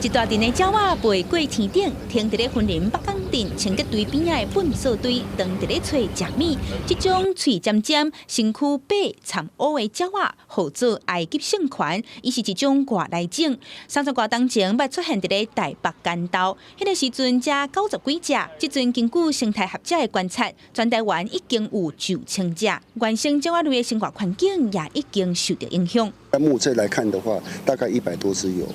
一大群的鸟仔飞过天顶，停伫咧云林北港镇清洁队边仔的粪扫堆，当伫咧找食米。这种喙尖尖、身躯白掺乌的鸟仔，号做埃及圣款，伊是一种外来种。30多年前，捌出现伫咧台北干道，迄个时阵才90几只。即阵根据生态学者的观察，全台湾已经有9000只。原生鸟仔类的生活环境也已经受到影响。目测来看的话，大概100多只有。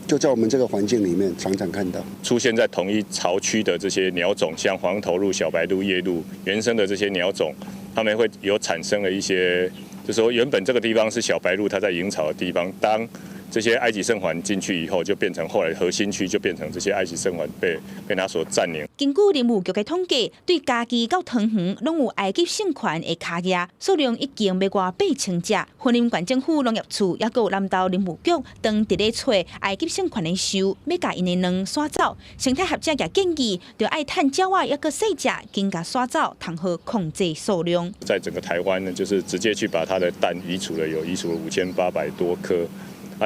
就在我们这个环境里面，常常看到出现在同一巢区的这些鸟种，像黄头鹭、小白鹭、夜鹭，原生的这些鸟种，它们会有产生了一些，就是说原本这个地方是小白鹭它在营巢的地方，当这些埃及圣环进去以后，就变成后来核心区就变成这些埃及圣环被它所占领。根据林务局的统计，对家己到桃园拢有埃及圣款的脚野，数量已经要过8000只。云林县政府农业处也有南投林务局当伫咧找埃及圣款的兽，要甲因的卵刷走。生态学者也建议，就爱趁鸟仔抑个细只，紧甲刷走，通好控制数量。在整个台湾呢，就是直接去把它的蛋移除了5800多颗。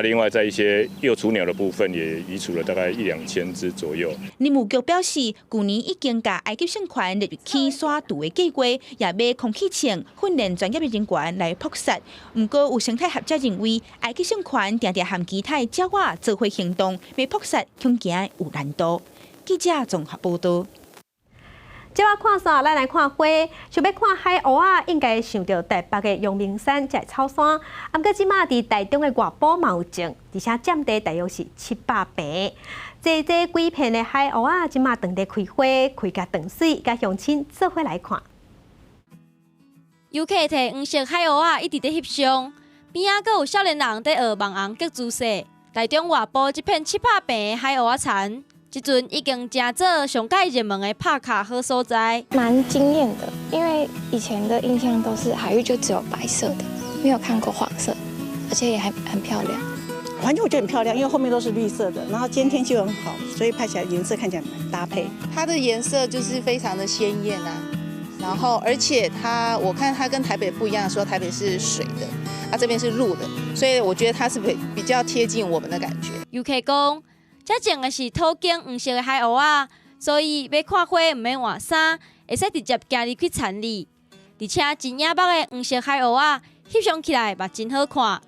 另外在一些幼雏鸟的部分也移除了大概1-2千只左右。林务局表示，去年已经把埃及圣款列入去刷除的计划，也要空气清训练专业的人员来扑杀。不过有生态学者认为，埃及圣款常常和其他鸟仔做伙行动，要扑杀恐惊有难度。记者综合报道。接我看线，咱来看花。想要看海鸥啊，应该想到台北的阳明山才草山。啊，过即马伫台中的外埔嘛有种，而且占地大约是700坪。这几片的海鸥啊，即马当地开花，开甲淡水，甲乡亲做伙来看。游客摕黄色海鸥啊，一直在翕相，边仔阁有少年人在学网红脚姿势。台中外埔这片700坪的海鸥啊田，即阵已经成做上界热门的拍卡好所在。蛮惊艳的，因为以前的印象都是海域就只有白色的，没有看过黄色，而且也还很漂亮。环境我觉得很漂亮，因为后面都是绿色的，然后今天天气又很好，所以拍起来颜色看起来很搭配。它的颜色就是非常的鲜艳啊，然后而且我看它跟台北不一样的说，台北是水的，它这边是陆的，所以我觉得它是比较贴近我们的感觉。游客讲，这种的是土景黄色的海鸥啊，所以要看花唔免换衫，会使直接行入去田里，而且真野目的黄色海鸥啊，翕相起来嘛真好看。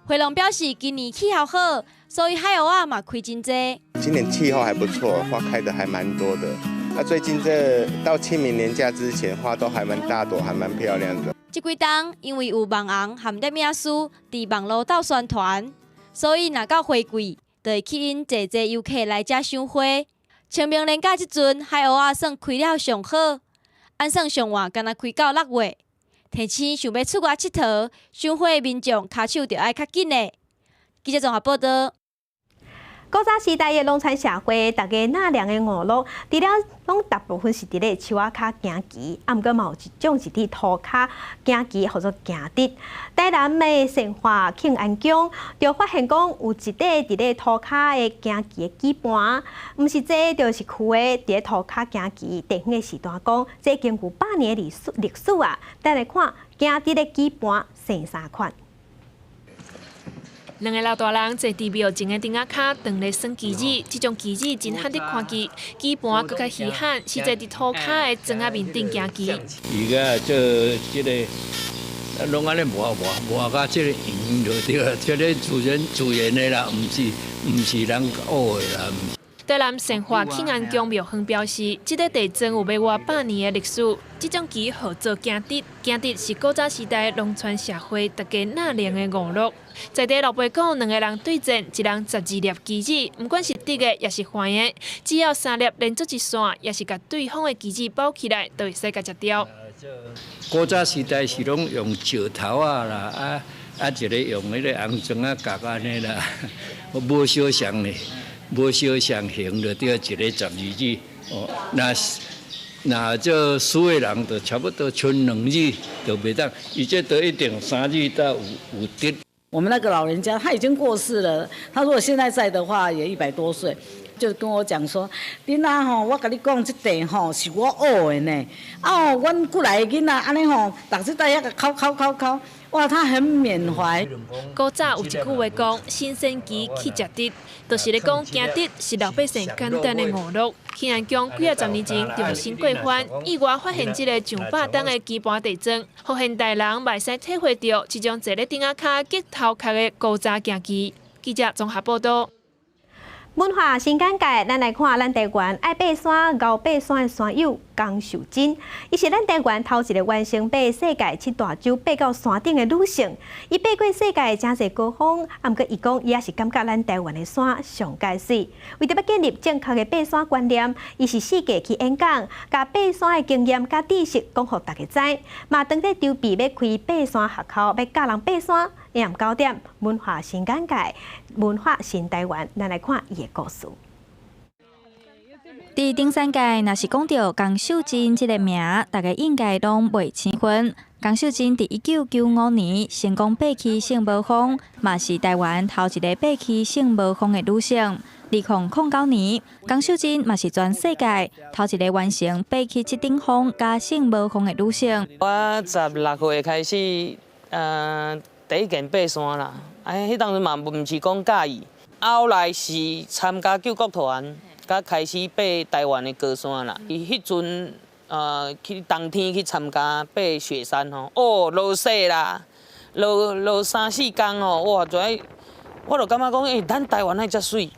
回龙表示，今年气候好，所以海鸥啊嘛开真多。今年气候还不错，花开的还蛮多的。最近这到清明年假之前，花都还蛮大朵，还蛮漂亮的。这几冬因为有网红含得名师伫网络斗宣传，所以若到花季，就会吸引济济游客来遮赏花。清明连假即阵，海鸥啊算开了上好，按算上晚敢若开到6月。提醒想要出外佚佗、赏花的民众，脚手就要较紧的。记者综合报道。古早时代的农村社会，大家纳凉的娱乐，除了拢大部分是伫咧树仔骹行棋，啊，毋过嘛有一种是伫涂骹行棋，或者行直。台南的生活庆安宫就发现讲有一块伫咧涂骹的行棋的棋盘，毋是这，就是区的伫咧涂骹行棋。地方的时代讲，这已经有100年的历史啊！咱来看行直的棋盘生3款。两个老大人坐伫庙前的顶仔骹，当咧算棋子，这种棋子真罕得看见，棋盘更较稀罕，是坐伫涂骹的砖仔面顶行棋。而家做这个，拢安尼磨甲这个圆就对了，这个自然的啦，毋是人学的啦。台南生活庆安宫庙方表示，这个地砖有要活100年的历史。这种棋号做行直，行直是古早时代农村社会大家纳凉的娱乐。在地老爸讲，两个人对战，一人12粒棋子，不管是直的也是反的，只要3粒连做一线，也是甲对方的棋子包起来，都会使甲食掉。古早时代是拢用石头啊啦，一个用迄个红砖啊夹安尼啦，无小相呢。无小相形就对一个12日哦，那这输的人就差不多剩2日就袂当，伊这都一定3日到有得。我们那个老人家他已经过世了，他如果现在在的话也100多岁，就跟我讲说，囡仔吼，我跟你讲，这地吼是我学的呢，啊，阮过来的囡仔安尼吼，逐日在遐个考。哇，他很缅怀。古早有一句话讲：“新鲜鸡去食直”，就是咧讲行直是老百姓简单的娱乐。庆安宫几10年前重新规范，意外发现这个上百吨的棋盘地砖，互现代人袂使体会到这种坐咧顶仔骹击头壳的古早行棋。记者综合报道。文化新简介，咱来看咱台湾爱爬山、高爬山的山友江秀珍，伊是咱台湾头一个完成爬世界7大洲爬到山顶的女性。伊爬过世界真侪高峰，啊，毋过伊讲伊也是感觉咱台湾的山上界水。为着要建立正确的爬山观念，伊是4界去演讲，甲爬山的经验甲知识讲互大家知。嘛，当在筹备要开爬山学校，要教人爬山。AM 9点，文化新简介，文化新台湾，咱来看伊的故事。伫顶山界，若是讲到江秀珍这个名，大家应该拢袂清分。江秀珍伫1995年成功爬起圣母峰，嘛是台湾头一个爬起圣母峰的女性。2009年，江秀珍嘛是全世界头一个完成爬起这顶峰加圣母峰的女性。我16岁开始，第一件爬山啦，迄当时嘛毋是讲介意，后来是参加救国团，甲开始爬台湾的高山啦。伊迄阵去冬天去参加爬雪山吼，落雪啦，落3、4天吼，哇！我就感觉讲，咱台湾那遮水。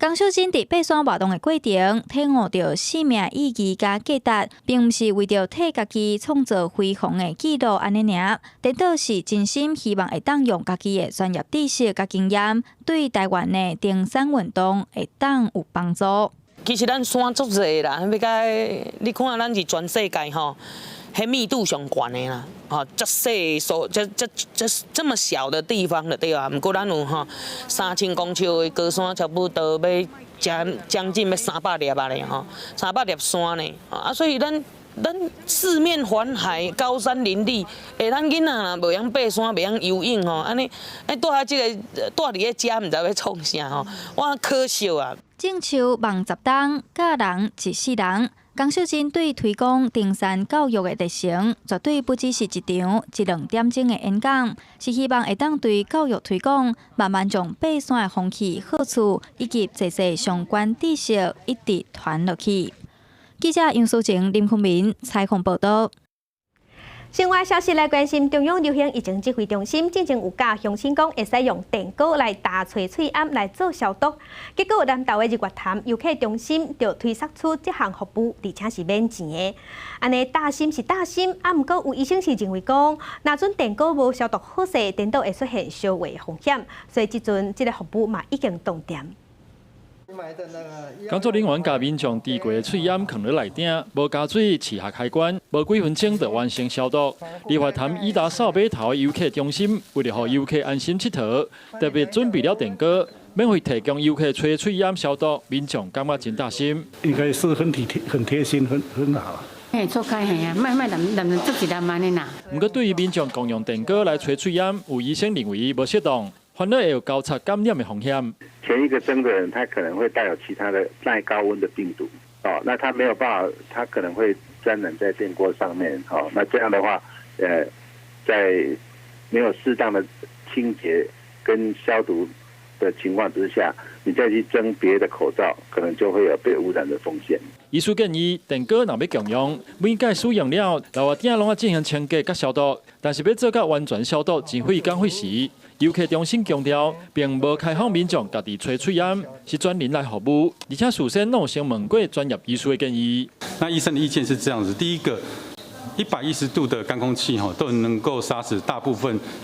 江秀珍伫爬山活动的过程，体悟到生命意义甲价值，并毋是为着替家己创造辉煌的记录安尼尔，颠倒是真心希望会当用家己的专业知识甲经验，对台湾的登山运动会当有帮助。其实咱山足济啦，要甲你看，咱是全世界吼，迄密度上悬的啦，吼，这细数这么小的地方的对啊，毋过咱有吼3000公尺的高山，差不多要将近要300粒啊咧吼，300粒山呢，啊，所以咱四面环海，高山林立，咱囡仔若袂晓爬山，袂晓游泳吼，安尼，住喺即个住伫个家，毋知要创啥吼，我可惜啊。种树望10冬，教人一世人。江秀珍对推广登山教育的热情，绝对不只是一场1、2点钟的演讲，是希望会当对教育推广，慢慢将爬山的风气、好处以及这些相关知识一直传落去。记者杨淑晴、林坤明采访报道。生活消息来关心，中央流行疫情指挥中心正有教乡亲讲会使用电锅来打吹喙暗来做消毒，结果南投的日月潭游客中心就推测出这项服务，而且是免钱的。安尼打心是打心，毋过有医生是认为讲，若阵电锅无消毒好势，颠倒会出现烧坏风险，所以即阵这个服务嘛已经冻点。工作人员甲民众滴过的喙烟放落内顶，无加水试下开关，无几分钟就完成消毒。日月潭伊达扫码头的游客中心，为了让游客安心佚佗，特别准备了电锅，免费提供游客吹喙烟消毒，民众感觉真大心。应该是很贴心，很好。做开系啊，卖人做一万的啦。不过对于民众共用电锅来吹喙烟，有医生认为无适当，反而会有交叉感染的风险。前一个蒸的人，他可能会带有其他的耐高温的病毒，哦，那他没有办法，他可能会沾染在电锅上面，哦，那这样的话，在没有适当的清洁跟消毒的情况之下，你再去蒸别的口罩，可能就会有被污染的风险。医师建议，电锅若要共用，每届使用了，楼下顶拢要进行清洁甲消毒，但是要做到完全消毒，真费工费时。游客中心强调，并无开放民众家己吹喙烟，是专人来服务，而且事先拢先问过专业医师的建议。那医生的意见是这样子：第一个，110度的干空气都能够杀死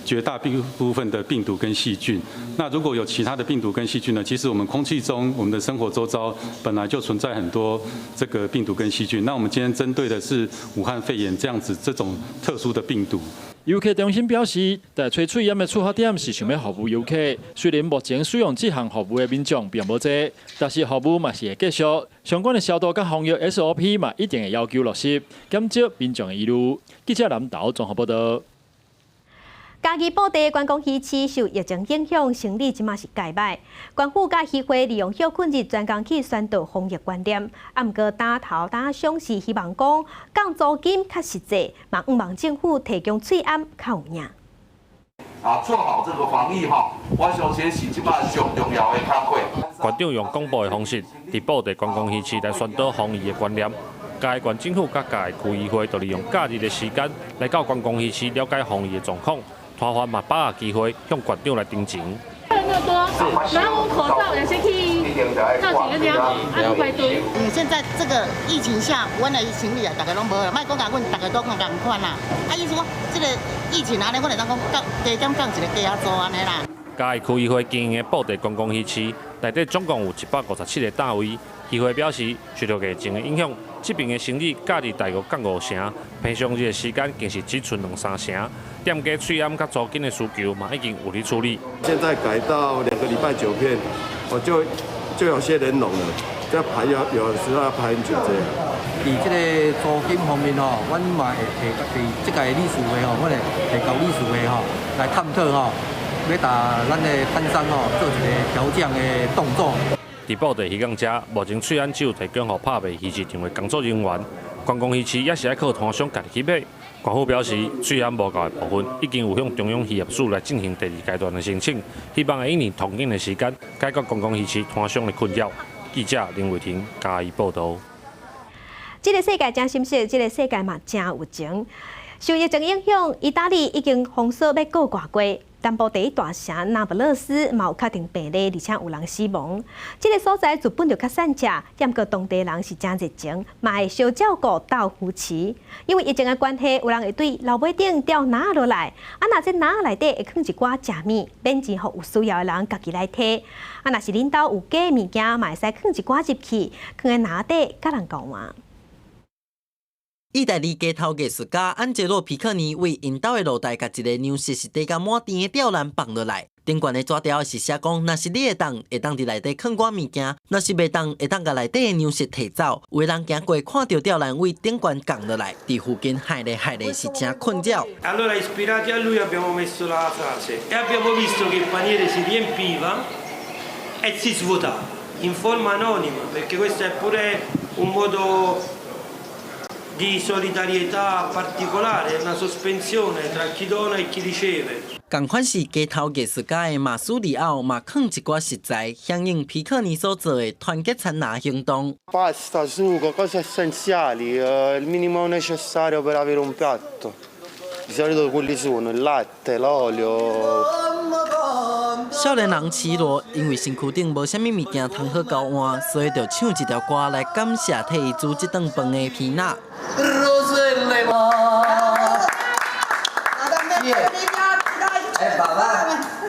绝大部分的病毒跟细菌。那如果有其他的病毒跟细菌呢？其实我们空气中、我们的生活周遭本来就存在很多这个病毒跟细菌。那我们今天针对的是武汉肺炎这种特殊的病毒。游客中心表示，在吹喙烟的出发点是想要服务游客。虽然目前使用这项服务的民众并无多，但是服务嘛是会继续。相关的消毒甲防疫 SOP 嘛一定会要求落实，减少民众的疑虑。记者南投综合报道。嘉义布袋观光渔区受疫情影响，生意即马是改歹。官府甲渔会利用休困日专工去宣导防疫观念，毋过打头打伤是希望讲降租金较实际，嘛毋望政府提供税暗较有影。做好这个防疫我相信是即马上重要的工作。馆长用广播的方式，伫布袋观光渔区来宣导防疫的观念。嘉义县政府甲嘉义区议会，就利用假日的时间来到观光渔区了解防疫的状况。团员嘛把握机会向馆长来订情。人那么多，然后口罩也是去到几个地方按排队。现在这个疫情下，阮的行李啊，大家拢无，莫讲甲阮大家都共款啦。意思讲，这个疫情安尼，阮会当讲加减降一个加租安尼啦。嘉义区议会经营的布袋观光渔区，内底总共有157个单位。议会表示，受到疫情的影响，这边的生意假日大约降5成，平常日的时间更是只剩2-3成。店家税暗甲租金的需求嘛已经有力处理。现在改到2个礼拜9片，就有些人拢了，这排有时候要排很久这样。以这个租金方面阮嘛会这个理事会阮会交理事会来探讨要打咱的摊商做一个调降的动作。伫布袋渔港遮，目前虽然只有提供予拍卖鱼市场的工作人员，观光渔区也是要靠摊商家己去买。官府表示，虽然无够的部分，已经有向中央渔业署来进行第2阶段的申请，希望会用同紧的时间解决观光渔区摊商的困扰。记者林伟霆嘉义报道。这个世界真心实，这个世界嘛真有情。受疫情影响，意大利已经封锁要过外国。南部第一大城那不勒斯嘛有确定病例，而且有人死亡。这个所在原本就较散者，但过当地人是真热情，嘛会相照顾到扶持。因为疫情的关系，有人会对楼尾顶吊拿落来，若这拿内底会放一寡食物，免钱互有需要的人家己来摕。若是恁兜有假物件，嘛会使放一寡入去，放在拿底，甲人交换。意大利街头艺术家安杰洛皮克尼为因兜的露台，甲一个娘实是底甲满甜的吊篮放落来。顶悬的纸条是写讲，若是你会当伫内底放我物件，若是袂当会当甲内底的娘实摕走。有人行过看到吊篮为顶悬降落来，伫附近害咧是真困扰。Allora ispirati a lui abbiamo messo la frase e abbiamo visto che il paniere si riempiva e si svuotava in forma anonima, perché questo è pure un modo di solidarietà particolare, una sospensione tra chi dona e chi riceve。同款是街头艺术家的马苏里奥嘛，放一寡食材，响应皮克尼所做的团结参拿行动。Pasta, sugo, cose essenziali, il minimo necessario per avere un piatto. Di solito quelli sono il latte, l'olio。少年人齐罗因为身躯顶无啥物物件通好交换，所以就唱一条歌来感谢替伊煮这顿饭的皮娜。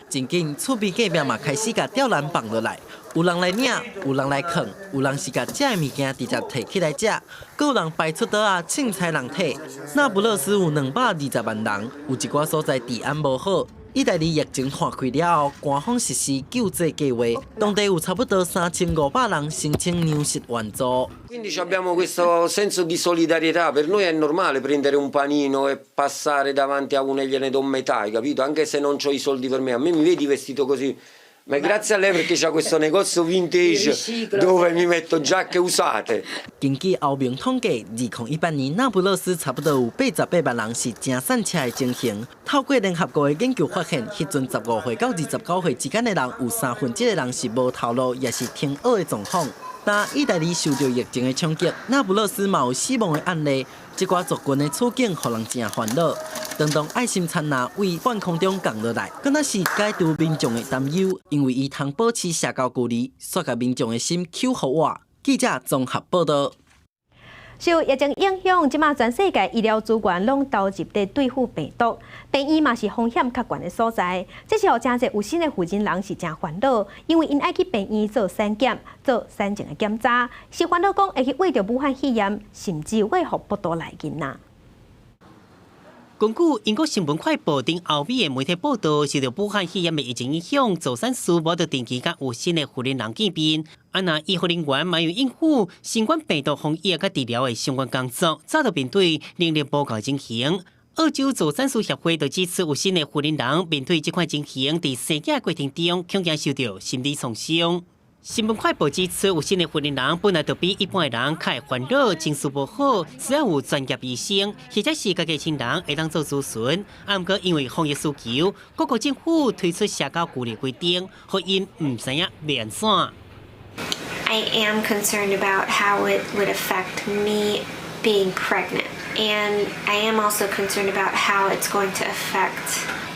真紧，厝边隔壁嘛开始甲吊篮放落来，有人来领，有人来啃，有人是甲食的物件直接摕起来食，还有人摆出刀啊凊彩人体。那不勒斯有220万人，有一寡所在治安无好。意大利疫情化开了后，官方实施救济计划，当地有差不多3500人申请粮食援助。Quindi abbiamo questo senso di solidarietà, per noi è normale prendere un panino e passare davanti a uno e gliene do metà, hai capito? Anche se non ho i soldi per me, a me mi vedi vestito così? Ma grazie a lei perché c'ha questo negozio vintage dove mi metto giacche usate。根据欧盟统计，2018年那不勒斯差不多有88万人是真散车的情形。透过联合国的研究发现，迄阵15岁到29岁之间的人，有1/3的人是无头路，也是听学的状况。但意大利受到疫情的冲击，那不勒斯嘛有死亡的案例，这寡族群的处境互人真烦恼。当爱心餐拿为半空中降落来，更那是解除民众的担忧，因为伊通保持社交距离，煞甲民众的心揪互活。记者综合报道。受疫情影响，即马全世界医疗资源拢投入在对付病毒，病院嘛是风险较悬的所在。这是互真侪有心的负责人是真烦恼，因为因爱去病院做产检、做产前的检查，是烦恼讲会去为着武汉肺炎，甚至会互不多来囡仔。根据英国新闻快报等欧美的媒体报道，受到武汉肺炎的疫情影响，做产师无得定期甲有新的护理人见面。那医护人员嘛要应付新冠病毒防疫甲治疗的相关工作，早就面对能力不够情形。澳洲做产师协会就支持有新的护理人面对这款情形，在生产过程中恐惊受到心理创伤。新闻快报指出，有新的护理人本来就比一般的人较烦恼、情绪不好，需要有专业医生或者是家己亲人会当做咨询。不过因为防疫需求，各国政府推出社交距离规定，互因唔知影变啥。I am concerned about how it would affect me being pregnant, and I am also concerned about how it's going to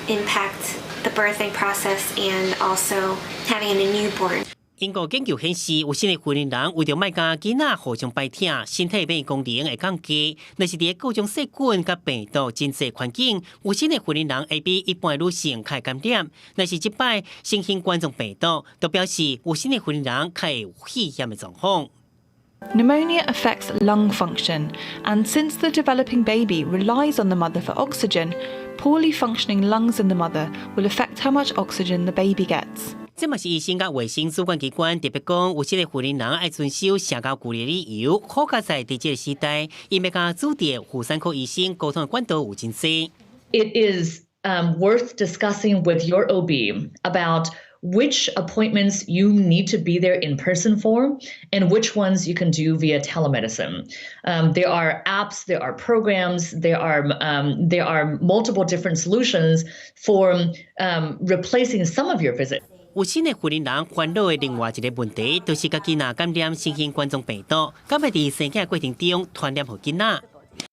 impact the birthing process and also having a newborn. 英国研究显示，有新的护理人为着卖甲囡仔互相拜听，身体免疫功能会降低。若是伫各种细菌甲病毒真济环境，有新的护理人会比一般女性较感染。若是即摆新型冠状病毒，就表示有新的护理人较会有肺炎的状况。Pneumonia affects lung function, and since the developing baby relies on the mother for oxygen, poorly functioning lungs in the mother will affect how much oxygen the baby gets. 这嘛是医生甲卫生主管机关特别讲，有些个护理人爱遵守社交距离理由，好加在伫这个时代，因要甲主治妇产科医生沟通的管道有真多。It is worth discussing with your OB about which appointments you need to be there in person for and which ones you can do via telemedicine. There are apps, there are programs, there are multiple different solutions for replacing some of your visits. 有新的护理人烦恼的另外一个问题，就是家囡仔感染新型冠状病毒，敢会伫生产过程中传染给囡仔。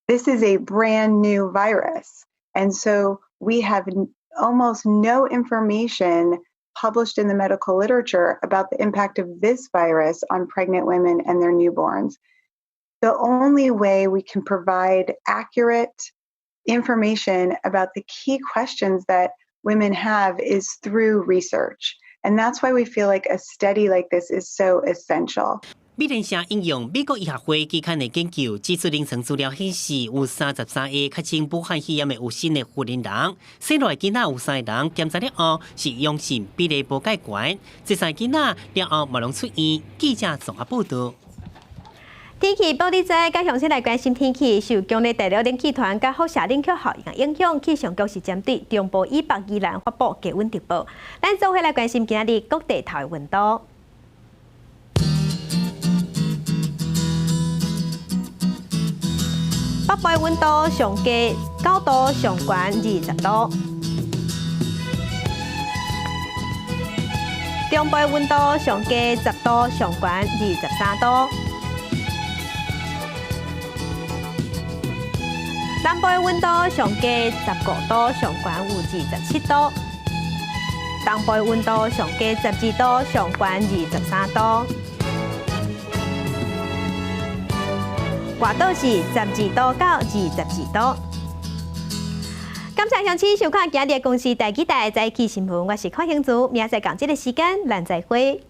This is a brand new virus, and so we have almost no information published in the medical literature about the impact of this virus on pregnant women and their newborns. The only way we can provide accurate information about the key questions that women have is through research. And that's why we feel like a study like this is so essential. 美联社引用美国医学会期刊的研究，指出临床资料显示，有33个确诊武汉肺炎的有新的富人人，生落来囡仔有3个人检查了后是阳性比例无介悬，这3个囡仔了后无能出院。记者综合报道。天气报你知，甲详细来关心天气。受强烈大陆冷气团甲辐射冷却效应影响，气象局是针对中部以北宜兰发布低温特报。咱做伙来关心今日各地头的温度。北部的温度上低9度，上悬20度；中部的温度上低10度，上悬23度；南部的温度上低15度，上悬有27度；东部的温度上低12度，上悬23度。外岛是12度到22度。感谢乡亲收看今日的公视台记台早起新闻，我是邝兴祖，明仔载同一个时间咱再会。